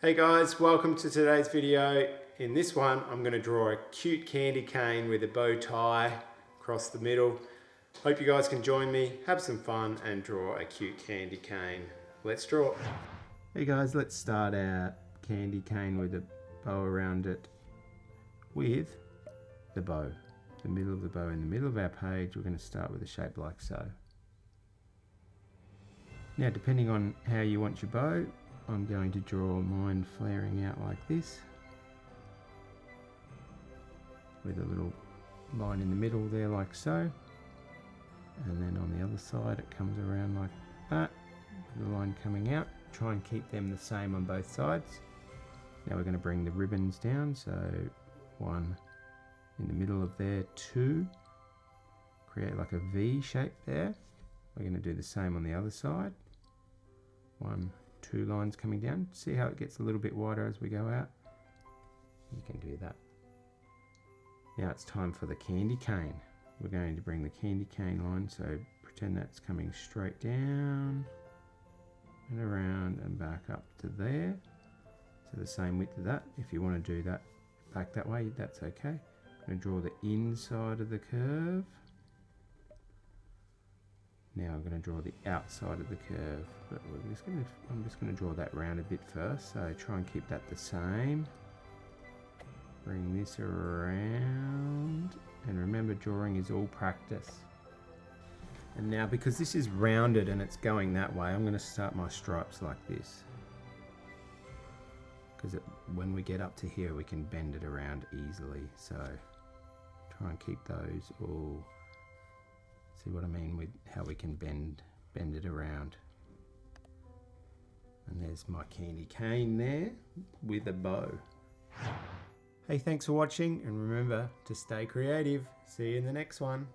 Hey guys, welcome to today's video. In this one, I'm going to draw a cute candy cane with a bow tie across the middle. Hope you guys can join me, have some fun and draw a cute candy cane. Let's draw. Hey guys, let's start our candy cane with a bow around it with the bow. The middle of the bow in the middle of our page, we're going to start with a shape like so. Now, depending on how you want your bow, I'm going to draw mine flaring out like this, with a little line in the middle there like so, and then on the other side it comes around like that, with the line coming out. Try and keep them the same on both sides. Now we're going to bring the ribbons down, so one in the middle of there, two, create like a V shape there. We're going to do the same on the other side. One, two lines coming down. See how it gets a little bit wider as we go out? You can do that. Now it's time for the candy cane. We're going to bring the candy cane line, so pretend that's coming straight down and around and back up to there. So the same width of that. If you want to do that back that way, that's okay. I'm going to draw the inside of the curve. Now I'm going to draw the outside of the curve, but I'm just going to draw that round a bit first, so try and keep that the same. Bring this around, and remember, drawing is all practice. And now, because this is rounded and it's going that way, I'm going to start my stripes like this, because when we get up to here we can bend it around easily, so try and keep those all. See what I mean with how we can bend it around. And there's my candy cane there with a bow. Hey, thanks for watching, and remember to stay creative. See you in the next one.